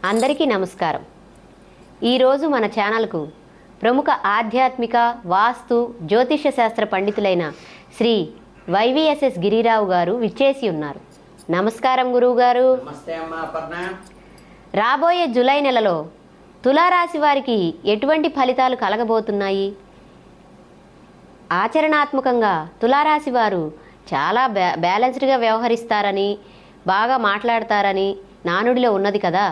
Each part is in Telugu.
అందరికీ నమస్కారం. ఈరోజు మన ఛానల్కు ప్రముఖ ఆధ్యాత్మిక వాస్తు జ్యోతిష శాస్త్ర పండితులైన శ్రీ వైవిఎస్ఎస్ గిరిరావు గారు విచ్చేసి ఉన్నారు. నమస్కారం గురువుగారు. నమస్తే అమ్మా అపర్ణ. రాబోయే జూలై నెలలో తులారాశి వారికి ఎటువంటి ఫలితాలు కలగబోతున్నాయి? ఆచరణాత్మకంగా తులారాశి వారు చాలా బ్యాలెన్స్డ్గా వ్యవహరిస్తారని, బాగా మాట్లాడతారని నానుడిలో ఉన్నది కదా.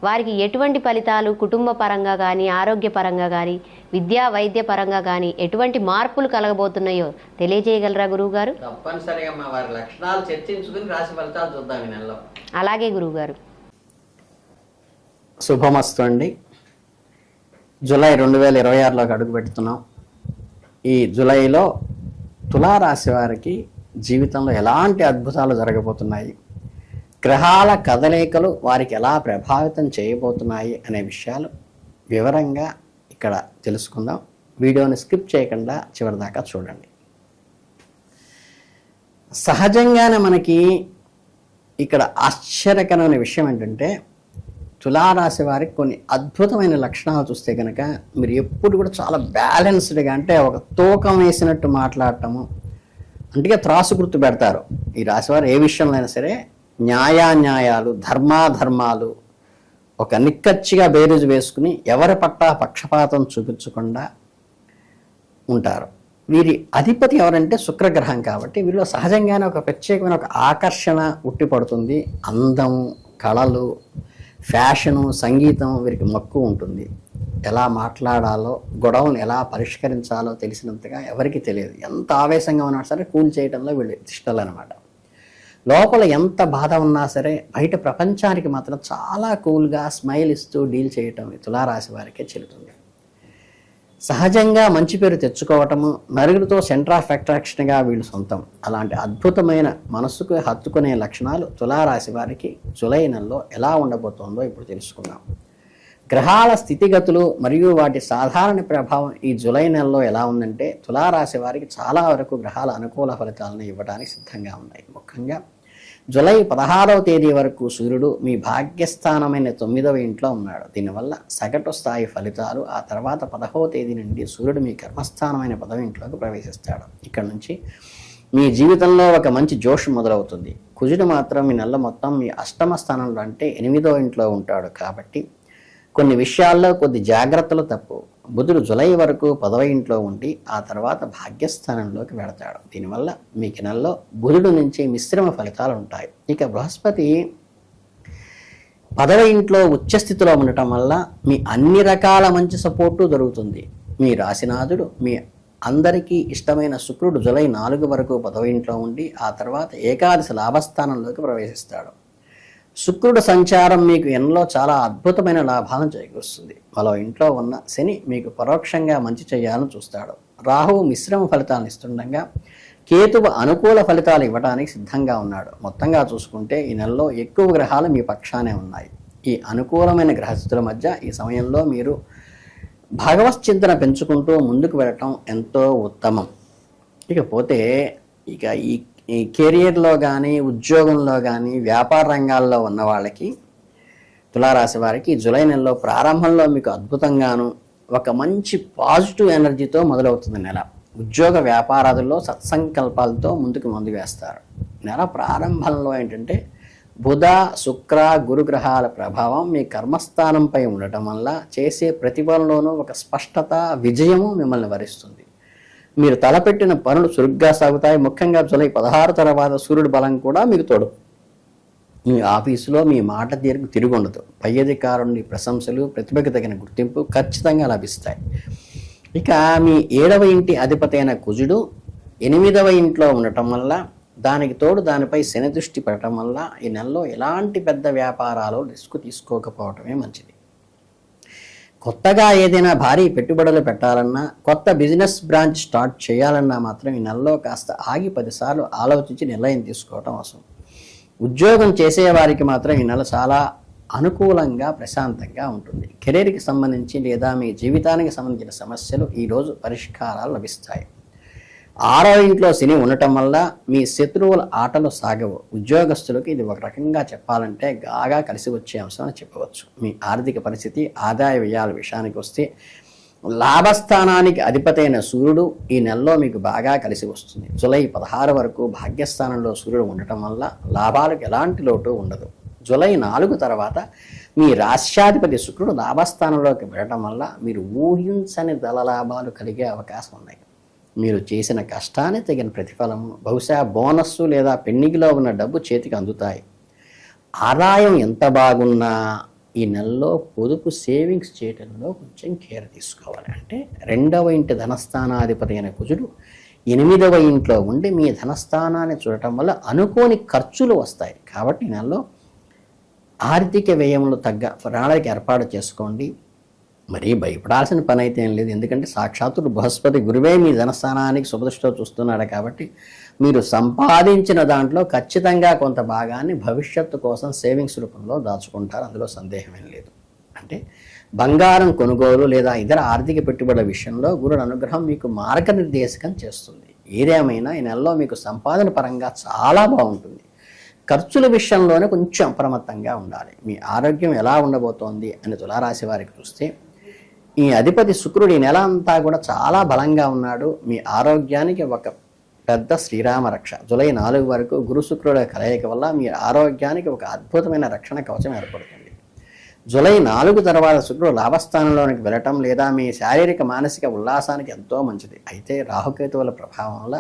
వారికి ఎటువంటి ఫలితాలు కుటుంబ పరంగా కానీ, ఆరోగ్యపరంగా కానీ, విద్యా వైద్య పరంగా కానీ ఎటువంటి మార్పులు కలగబోతున్నాయో తెలియజేయగలరా గురువుగారు? తప్పనిసరిగా వారి లక్షణాలు చర్చించుకుని రాశి ఫలితాలు చూద్దాం ఈ నెలలో. అలాగే గురువుగారు. శుభమస్తు అండి. జూలై 2026లోకి అడుగు పెడుతున్నాం. ఈ జూలైలో తులారాశి వారికి జీవితంలో ఎలాంటి అద్భుతాలు జరగబోతున్నాయి, గ్రహాల కదలికలు వారికి ఎలా ప్రభావితం చేయబోతున్నాయి అనే విషయాలు వివరంగా ఇక్కడ తెలుసుకుందాం. వీడియోని స్కిప్ చేయకుండా చివరిదాకా చూడండి. సహజంగానే మనకి ఇక్కడ ఆశ్చర్యకరమైన విషయం ఏంటంటే, తులారాశి వారికి కొన్ని అద్భుతమైన లక్షణాలు చూస్తే కనుక మీరు ఎప్పుడు కూడా చాలా బ్యాలెన్స్డ్గా, అంటే ఒక తూకం వేసినట్టు మాట్లాడటము, అంటే త్రాసు గుర్తు పెడతారు. ఈ రాశివారు ఏ విషయంలో అయినా సరే న్యాయాన్యాయాలు, ధర్మాధర్మాలు ఒక నిక్కచ్చిగా బేరీజు వేసుకుని ఎవరి పట్ల పక్షపాతం చూపించకుండా ఉంటారు. వీరి అధిపతి ఎవరంటే శుక్రగ్రహం కాబట్టి వీరిలో సహజంగానే ఒక ప్రత్యేకమైన ఒక ఆకర్షణ ఉట్టిపడుతుంది. అందం, కళలు, ఫ్యాషను, సంగీతం వీరికి మక్కువ ఉంటుంది. ఎలా మాట్లాడాలో, గొడవలను ఎలా పరిష్కరించాలో తెలిసినంతగా ఎవరికి తెలియదు. ఎంత ఆవేశంగా ఉన్నా సరే కూల్ చేయడంలో వీళ్ళు ఇష్టాలు అనమాట. లోపల ఎంత బాధ ఉన్నా సరే బయట ప్రపంచానికి మాత్రం చాలా కూల్గా స్మైల్ ఇస్తూ డీల్ చేయటం తులారాశి వారికే చెల్లుతుంది. సహజంగా మంచి పేరు తెచ్చుకోవటము, నలుగురితో సెంటర్ ఆఫ్ అట్రాక్షన్గా వీళ్ళు సొంతం. అలాంటి అద్భుతమైన మనసుకు హత్తుకునే లక్షణాలు తులారాశి వారికి జూలై నెలలో ఎలా ఉండబోతోందో ఇప్పుడు తెలుసుకుందాం. గ్రహాల స్థితిగతులు మరియు వాటి సాధారణ ప్రభావం ఈ జూలై నెలలో ఎలా ఉందంటే, తులారాశి వారికి చాలా వరకు గ్రహాల అనుకూల ఫలితాలను ఇవ్వడానికి సిద్ధంగా ఉన్నాయి. ముఖ్యంగా జూలై 16వ తేదీ వరకు సూర్యుడు మీ భాగ్యస్థానమైన 9వ ఇంట్లో ఉన్నాడు. దీనివల్ల సగటు స్థాయి ఫలితాలు. ఆ తర్వాత 10వ తేదీ నుండి సూర్యుడు మీ కర్మస్థానమైన 10వ ఇంట్లోకి ప్రవేశిస్తాడు. ఇక్కడ నుంచి మీ జీవితంలో ఒక మంచి జోష్ మొదలవుతుంది. కుజుడు మాత్రం ఈ నెల మొత్తం మీ అష్టమ స్థానంలో, అంటే 8వ ఇంట్లో ఉంటాడు. కాబట్టి కొన్ని విషయాల్లో కొద్ది జాగ్రత్తలు తప్పు. బుధుడు జూలై వరకు 10వ ఇంట్లో ఉండి ఆ తర్వాత భాగ్యస్థానంలోకి వెళతాడు. దీనివల్ల మీకు నెలలో బుధుడు నుంచి మిశ్రమ ఫలితాలు ఉంటాయి. ఇక బృహస్పతి 10వ ఇంట్లో ఉచ్చస్థితిలో ఉండటం వల్ల మీ అన్ని రకాల మంచి సపోర్టు దొరుకుతుంది. మీ రాశినాథుడు, మీ అందరికీ ఇష్టమైన శుక్రుడు జూలై 4 వరకు 10వ ఇంట్లో ఉండి ఆ తర్వాత ఏకాదశి లాభస్థానంలోకి ప్రవేశిస్తాడు. శుక్రుడు సంచారం మీకు ఎన్నో చాలా అద్భుతమైన లాభాలను చేకూరుస్తుంది. మరో ఇంట్లో ఉన్న శని మీకు పరోక్షంగా మంచి చేయాలని చూస్తాడు. రాహువు మిశ్రమ ఫలితాలను ఇస్తుండగా కేతువు అనుకూల ఫలితాలు ఇవ్వడానికి సిద్ధంగా ఉన్నాడు. మొత్తంగా చూసుకుంటే ఈ నెలలో ఎక్కువ గ్రహాలు మీ పక్షానే ఉన్నాయి. ఈ అనుకూలమైన గ్రహస్థితుల మధ్య ఈ సమయంలో మీరు భగవత్ చింతన పెంచుకుంటూ ముందుకు వెళ్ళటం ఎంతో ఉత్తమం. ఇకపోతే ఇక ఈ కెరియర్లో కానీ, ఉద్యోగంలో కానీ, వ్యాపార రంగాల్లో ఉన్న వాళ్ళకి, తులారాశి వారికి జూలై నెలలో ప్రారంభంలో మీకు అద్భుతంగాను ఒక మంచి పాజిటివ్ ఎనర్జీతో మొదలవుతుంది నెల. ఉద్యోగ వ్యాపారాదుల్లో సత్సంకల్పాలతో ముందుకు వేస్తారు. నెల ప్రారంభంలో ఏంటంటే బుధ, శుక్ర, గురుగ్రహాల ప్రభావం మీ కర్మస్థానంపై ఉండటం వల్ల చేసే ప్రతి పనిలోనూ ఒక స్పష్టత, విజయము మిమ్మల్ని వరిస్తుంది. మీరు తలపెట్టిన పనులు చురుగ్గా సాగుతాయి. ముఖ్యంగా జూలై 16 తర్వాత సూర్యుడి బలం కూడా మీకు తోడు. మీ ఆఫీసులో మీ మాట తీరుకు తిరుగుండదు. పై అధికారుని ప్రశంసలు, ప్రతిభకు తగిన గుర్తింపు ఖచ్చితంగా లభిస్తాయి. ఇక మీ 7వ ఇంటి అధిపతి అయిన కుజుడు 8వ ఇంట్లో ఉండటం వల్ల, దానికి తోడు దానిపై శని దృష్టి పడటం వల్ల ఈ నెలలో ఎలాంటి పెద్ద వ్యాపారాలు రిస్క్ తీసుకోకపోవటమే మంచిది. కొత్తగా ఏదైనా భారీ పెట్టుబడులు పెట్టాలన్నా, కొత్త బిజినెస్ బ్రాంచ్ స్టార్ట్ చేయాలన్నా మాత్రం ఈ నెలలో కాస్త ఆగి 10 సార్లు ఆలోచించి నిర్ణయం తీసుకోవటం అవసరం. ఉద్యోగం చేసేవారికి మాత్రం ఈ నెల చాలా అనుకూలంగా, ప్రశాంతంగా ఉంటుంది. కెరీర్కి సంబంధించి లేదా మీ జీవితానికి సంబంధించిన సమస్యలు ఈరోజు పరిష్కారాలు లభిస్తాయి. 6వ ఇంట్లో శని ఉండటం వల్ల మీ శత్రువుల ఆటలు సాగవు. ఉద్యోగస్తులకు ఇది ఒక రకంగా చెప్పాలంటే బాగా కలిసి వచ్చే అంశం అని చెప్పవచ్చు. మీ ఆర్థిక పరిస్థితి, ఆదాయ వ్యయాల విషయానికి వస్తే లాభస్థానానికి అధిపతి అయిన సూర్యుడు ఈ నెలలో మీకు బాగా కలిసి వస్తుంది. జూలై 16 వరకు భాగ్యస్థానంలో సూర్యుడు ఉండటం వల్ల లాభాలకు ఎలాంటి లోటు ఉండదు. జూలై 4 తర్వాత మీ రాష్ట్రాధిపతి శుక్రుడు లాభస్థానంలోకి వెళ్ళటం వల్ల మీరు ఊహించని ధన లాభాలు కలిగే అవకాశం ఉన్నాయి. మీరు చేసిన కష్టాన్ని తగిన ప్రతిఫలము, బహుశా బోనస్సు లేదా పెండింగ్లో ఉన్న డబ్బు చేతికి అందుతాయి. ఆదాయం ఎంత బాగున్నా ఈ నెలలో పొదుపు సేవింగ్స్ చేయడంలో కొంచెం కేర్ తీసుకోవాలి. అంటే 2వ ఇంటి ధనస్థానాధిపతి అయిన కుజుడు 8వ ఇంట్లో ఉండి మీ ధనస్థానాన్ని చూడటం వల్ల అనుకోని ఖర్చులు వస్తాయి. కాబట్టి ఈ నెలలో ఆర్థిక వ్యయంలో తగ్గ ప్రణాళిక ఏర్పాటు చేసుకోండి. మరీ భయపడాల్సిన పని అయితే ఏం లేదు. ఎందుకంటే సాక్షాత్తు బృహస్పతి గురువే మీ ధనస్థానానికి శుభదృష్టితో చూస్తున్నాడు. కాబట్టి మీరు సంపాదించిన దాంట్లో ఖచ్చితంగా కొంత భాగాన్ని భవిష్యత్తు కోసం సేవింగ్స్ రూపంలో దాచుకుంటారు. అందులో సందేహమేం లేదు. అంటే బంగారం కొనుగోలు లేదా ఇతర ఆర్థిక పెట్టుబడుల విషయంలో గురుడు అనుగ్రహం మీకు మార్గనిర్దేశకం చేస్తుంది. ఏదేమైనా ఈ నెలలో మీకు సంపాదన పరంగా చాలా బాగుంటుంది. ఖర్చుల విషయంలోనే కొంచెం అప్రమత్తంగా ఉండాలి. మీ ఆరోగ్యం ఎలా ఉండబోతోంది అని తులారాశి వారికి చూస్తే ఈ అధిపతి శుక్రుడు ఈ నెల అంతా కూడా చాలా బలంగా ఉన్నాడు. మీ ఆరోగ్యానికి ఒక పెద్ద శ్రీరామ రక్ష. జూలై 4 వరకు గురు శుక్రుల కలయిక వల్ల మీ ఆరోగ్యానికి ఒక అద్భుతమైన రక్షణ కవచం ఏర్పడుతుంది. జూలై 4 తర్వాత శుక్రుడు లాభస్థానంలోనికి వెళ్ళటం లేదా మీ శారీరక మానసిక ఉల్లాసానికి ఎంతో మంచిది. అయితే రాహుకేతువుల ప్రభావం వల్ల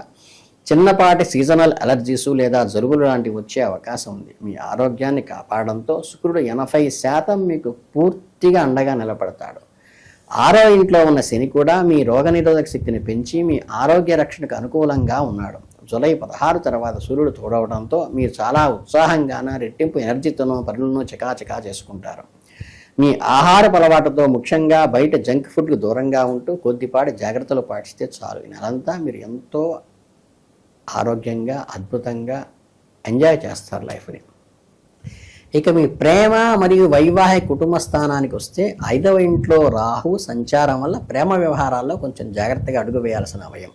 చిన్నపాటి సీజనల్ అలర్జీసు లేదా జలుబులు లాంటివి వచ్చే అవకాశం ఉంది. మీ ఆరోగ్యాన్ని కాపాడడంతో శుక్రుడు 80% మీకు పూర్తిగా అండగా నిలబడతాడు. 6వ ఇంట్లో ఉన్న శని కూడా మీ రోగనిరోధక శక్తిని పెంచి మీ ఆరోగ్య రక్షణకు అనుకూలంగా ఉన్నాడు. జూలై 16 తర్వాత సూర్యుడు తోడవడంతో మీరు చాలా ఉత్సాహంగాన రెట్టింపు ఎనర్జీతోనూ పనులను చకాచకా చేసుకుంటారు. మీ ఆహారపు అలవాటుతో ముఖ్యంగా బయట జంక్ ఫుడ్కు దూరంగా ఉంటూ కొద్దిపాటి జాగ్రత్తలు పాటిస్తే చాలు. ఈ నెలంతా మీరు ఎంతో ఆరోగ్యంగా అద్భుతంగా ఎంజాయ్ చేస్తారు లైఫ్ని. ఇక మీ ప్రేమ మరియు వైవాహిక కుటుంబ స్థానానికి వస్తే 5వ ఇంట్లో రాహు సంచారం వల్ల ప్రేమ వ్యవహారాల్లో కొంచెం జాగ్రత్తగా అడుగు వేయాల్సిన సమయం.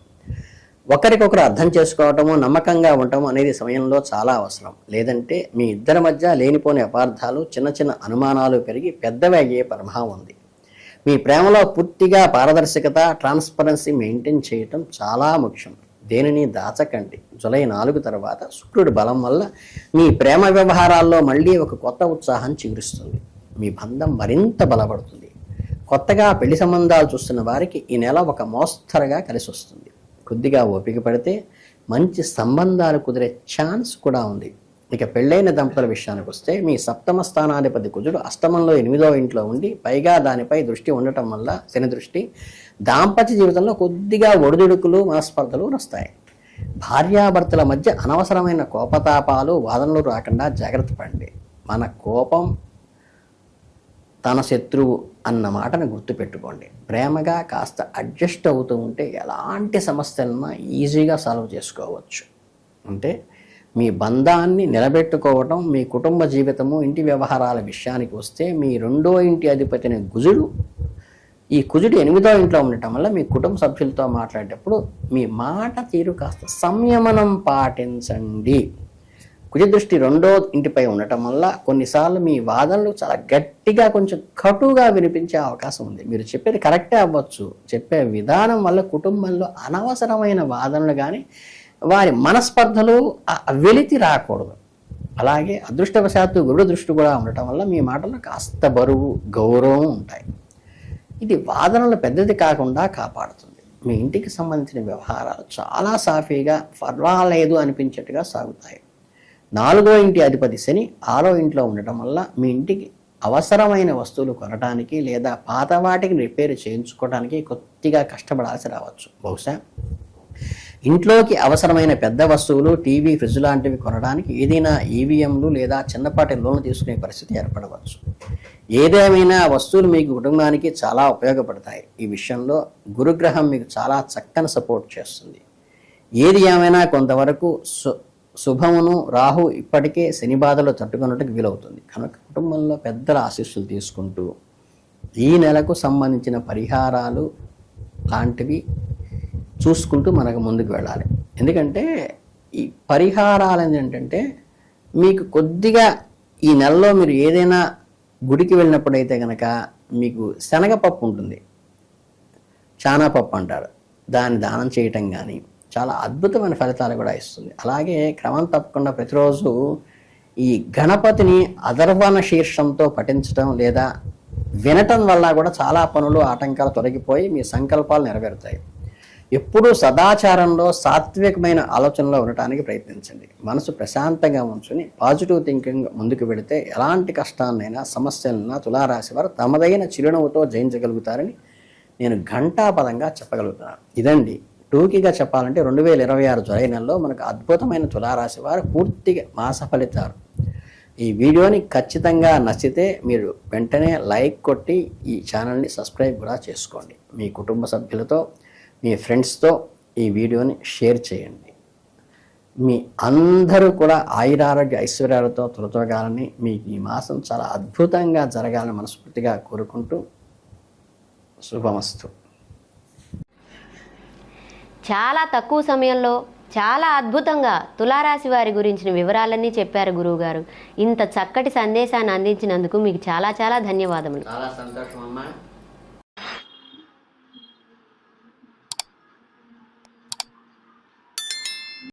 ఒకరికొకరు అర్థం చేసుకోవటము, నమ్మకంగా ఉండటం అనేది సమయంలో చాలా అవసరం. లేదంటే మీ ఇద్దరి మధ్య లేనిపోని అపార్థాలు, చిన్న చిన్న అనుమానాలు పెరిగి పెద్దవి అయ్యే ప్రమాదం ఉంది. మీ ప్రేమలో పూర్తిగా పారదర్శకత, ట్రాన్స్పరెన్సీ మెయింటైన్ చేయటం చాలా ముఖ్యం. దేనిని దాచకండి. జూలై 4 తర్వాత శుక్రుడి బలం వల్ల మీ ప్రేమ వ్యవహారాల్లో మళ్ళీ ఒక కొత్త ఉత్సాహం చిగురిస్తుంది. మీ బంధం మరింత బలపడుతుంది. కొత్తగా పెళ్లి సంబంధాలు చూస్తున్న వారికి ఈ నెల ఒక మోస్తరుగా కలిసి వస్తుంది. కొద్దిగా ఓపిక పడితే మంచి సంబంధాలు కుదిరే ఛాన్స్ కూడా ఉంది. ఇక పెళ్ళైన దంపతుల విషయానికి వస్తే మీ 7వ స్థానాధిపతి కుజుడు అష్టమంలో 8వ ఇంట్లో ఉండి పైగా దానిపై దృష్టి ఉండటం వల్ల శని దృష్టి దాంపత్య జీవితంలో కొద్దిగా ఒడిదుడుకులు, మనస్పర్ధలు వస్తాయి. భార్యాభర్తల మధ్య అనవసరమైన కోపతాపాలు, వాదనలు రాకుండా జాగ్రత్త పడండి. మన కోపం తన శత్రువు అన్న మాటను గుర్తుపెట్టుకోండి. ప్రేమగా కాస్త అడ్జస్ట్ అవుతూ ఉంటే ఎలాంటి సమస్యలన్నా ఈజీగా సాల్వ్ చేసుకోవచ్చు. అంటే మీ బంధాన్ని నిలబెట్టుకోవటం, మీ కుటుంబ జీవితము, ఇంటి వ్యవహారాల విషయానికి వస్తే మీ 2వ ఇంటి అధిపతిని ఈ కుజుడు 8వ ఇంట్లో ఉండటం వల్ల మీ కుటుంబ సభ్యులతో మాట్లాడేటప్పుడు మీ మాట తీరు కాస్త సంయమనం పాటించండి. కుజ దృష్టి 2వ ఇంటిపై ఉండటం వల్ల కొన్నిసార్లు మీ వాదనలు చాలా గట్టిగా, కొంచెం కటుగా వినిపించే అవకాశం ఉంది. మీరు చెప్పేది కరెక్టే అవ్వచ్చు, చెప్పే విధానం వల్ల కుటుంబంలో అనవసరమైన వాదనలు కానీ వారి మనస్పర్ధలు వెలితి రాకూడదు. అలాగే అదృష్టవశాత్తు గురుడు దృష్టి కూడా ఉండటం వల్ల మీ మాటల్లో కాస్త బరువు, గౌరవం ఉంటాయి. ఇది వాదనలు పెద్దది కాకుండా కాపాడుతుంది. మీ ఇంటికి సంబంధించిన వ్యవహారాలు చాలా సాఫీగా, పర్వాలేదు అనిపించేట్టుగా సాగుతాయి. 4వ ఇంటి అధిపతి శని 6వ ఇంట్లో ఉండటం వల్ల మీ ఇంటికి అవసరమైన వస్తువులు కొనడానికి లేదా పాత వాటికి రిపేర్ చేయించుకోవడానికి కొద్దిగా కష్టపడాల్సి రావచ్చు. బహుశా ఇంట్లోకి అవసరమైన పెద్ద వస్తువులు, టీవీ, ఫ్రిడ్జ్ లాంటివి కొనడానికి ఏదైనా ఈవీఎంలు లేదా చిన్నపాటి లోన్లు తీసుకునే పరిస్థితి ఏర్పడవచ్చు. ఏదేమైనా వస్తువులు మీకు కుటుంబానికి చాలా ఉపయోగపడతాయి. ఈ విషయంలో గురుగ్రహం మీకు చాలా చక్కని సపోర్ట్ చేస్తుంది. ఏది ఏమైనా కొంతవరకు శుభమును రాహు ఇప్పటికే శని బాధలు తట్టుకున్నట్టుకు వీలవుతుంది. కనుక కుటుంబంలో పెద్దల ఆశీస్సులు తీసుకుంటూ ఈ నెలకు సంబంధించిన పరిహారాలు లాంటివి చూసుకుంటూ మనకు ముందుకు వెళ్ళాలి. ఎందుకంటే ఈ పరిహారాలు ఏంటంటే మీకు కొద్దిగా ఈ నెలలో మీరు ఏదైనా గుడికి వెళ్ళినప్పుడైతే కనుక మీకు శనగపప్పు ఉంటుంది, చానాపప్పు అంటారు, దాన్ని దానం చేయటం కానీ చాలా అద్భుతమైన ఫలితాలు కూడా ఇస్తుంది. అలాగే క్రమం తప్పకుండా ప్రతిరోజు ఈ గణపతిని అధర్వణ శీర్షంతో పఠించడం లేదా వినటం వల్ల కూడా చాలా పనులు ఆటంకాలు తొలగిపోయి మీ సంకల్పాలు నెరవేరుతాయి. ఎప్పుడూ సదాచారంలో సాత్వికమైన ఆలోచనలో ఉండటానికి ప్రయత్నించండి. మనసు ప్రశాంతంగా ఉంచుని పాజిటివ్ థింకింగ్ ముందుకు వెళితే ఎలాంటి కష్టాలనైనా సమస్యలైనా తులారాశి వారు తమదైన చిరునవ్వుతో జయించగలుగుతారని నేను ఘంటాపదంగా చెప్పగలుగుతున్నాను. ఇదండి టూకీగా చెప్పాలంటే 2026 జూలై నెలలో మనకు అద్భుతమైన తులారాశి వారు పూర్తిగా మాస ఫలితాలు. ఈ వీడియోని ఖచ్చితంగా నచ్చితే మీరు వెంటనే లైక్ కొట్టి ఈ ఛానల్ని సబ్స్క్రైబ్ కూడా చేసుకోండి. మీ కుటుంబ సభ్యులతో మీ ఫ్రెండ్స్తో ఈ వీడియోని షేర్ చేయండి. మీ అందరూ కూడా ఆయురారోగ్య ఐశ్వర్యాలతో తొలతోగాలని, మీకు ఈ మాసం చాలా అద్భుతంగా జరగాలని మనస్ఫూర్తిగా కోరుకుంటూ శుభమస్తు. చాలా తక్కువ సమయంలో చాలా అద్భుతంగా తులారాశి వారి గురించిన వివరాలన్నీ చెప్పారు గురువుగారు. ఇంత చక్కటి సందేశాన్ని అందించినందుకు మీకు చాలా చాలా ధన్యవాదములు. చాలా సంతోషం అమ్మా.